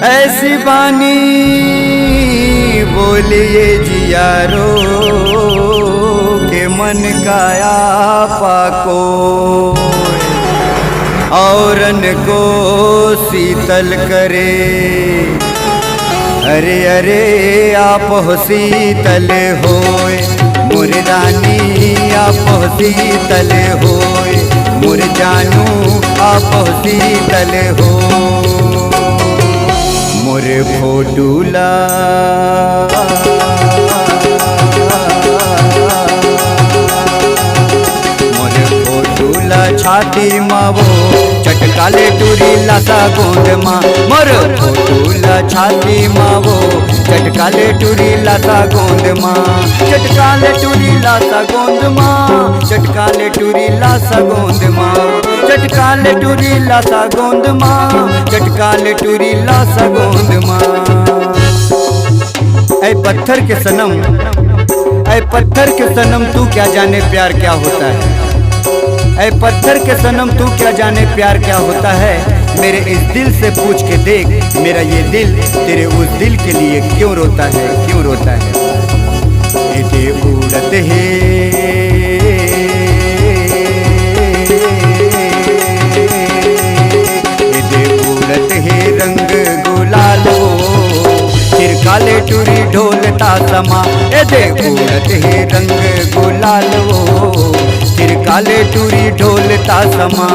ऐसी बानी बोलिए जियारो के मन काया पाको औरन को शीतल करे। अरे अरे आप हो शीतल होए मुरदानी, आप हो शीतल होए मुर जानू, आप हो शीतल हो मोर फोटूला। मोर फोटूला छाती मावो चटकाले टूरी लासा गोंद माँ। मोर फोटूला छाती मावो चटकाले टूरी लासा गोंद माँ। चटकाले टूरी लासा गोंद माँ, चटकाले टूरी लासा गोंद माँ। चटकाले टूरी लासा गोंद माँ, चटकाले टूरी लासा गोंद माँ। ऐ पत्थर के सनम, ऐ पत्थर के सनम तू क्या जाने प्यार क्या होता है। ऐ पत्थर के सनम तू क्या जाने प्यार क्या होता है। मेरे इस दिल से पूछ के देख, मेरा ये दिल तेरे उस दिल के लिए क्यों रोता है, क्यों रोता है। एते उड़त है रंग गुलालो, फिर काले टूरी ढोलता समा। ए दे उड़त है रंग गुलालो, फिर काले टूरी ढोलता समा।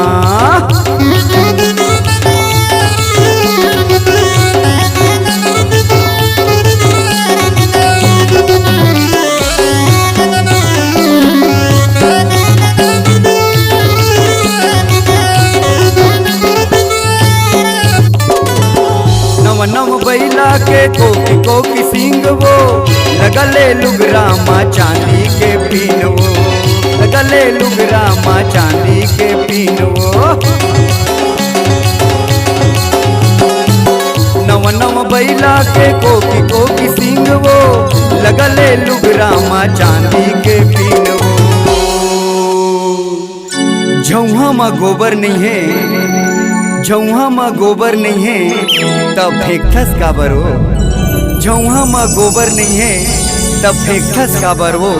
नम बैला के कोकी कोकी सिंग वो लगले लुगरा माँ चांदी के पीन वो, लगले लुगरा माँ चांदी के पीन वो। नव नव बैला के कोकी कोकी सिंग वो लगले लुगरा माँ चांदी के पीन वो। झौहा माँ गोबर नहीं है, झौहा माँ गोबर नहीं है तब फेंकथस का बरो। झौहा माँ गोबर नहीं है तब फेंकथस का बरो।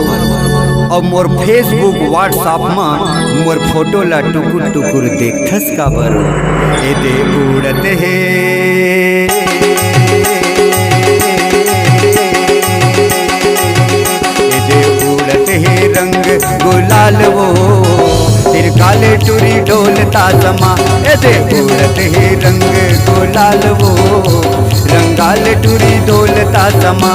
और मोर फेसबुक व्हाट्सएप में मोर फोटो ला टुकुर टुकुर देखथस का बरो। ए दे उड़त है ए दे उड़त है रंग गुलाल वो, फिर काले टूरी ढोलता समा। ए दे उड़त है रंग गुलाल वो, रंगाल टूरी ढोलता समा।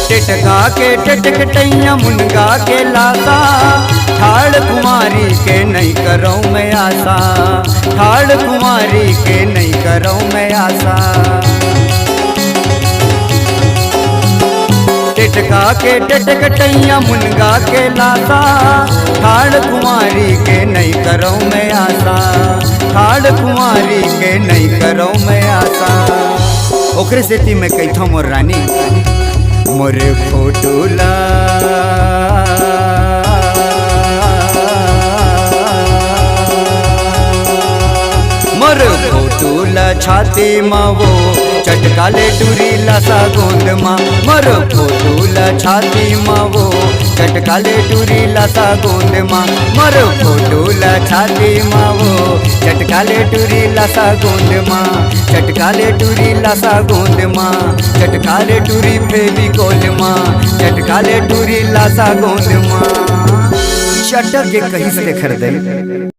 टिटका के टिटकटैया मुनगा के लासा, ठाड़ कुमारी के नहीं करो मैं आशा। ठाड़ कुमारी के नहीं करो मैं आशा। टिटका के टिटकटैया मुनगा के लासा, ठाड़ कुमारी के नहीं करो मैं आशा। ठाड़ कुमारी के नहीं करो मैं आशा। ओकरे सेती मैं कहता मोर रानी मोर फोटूला। मोर फोटूला छाती माँ वो चटकाले टूरी लासा गोंद माँ। मोर फोटूला छाती माँ वो चटकाले टूरी लासा गोंद माँ। मोर फोटूला छाती माँ वो चटकाले टूरी लासा गोंद माँ। चटकाले टूरी लासा गोंद माँ, चटकाले टूरी फेविकोल माँ। चटकाले टूरी लासा गोंद माँ। चटक के कहीं से खरीदे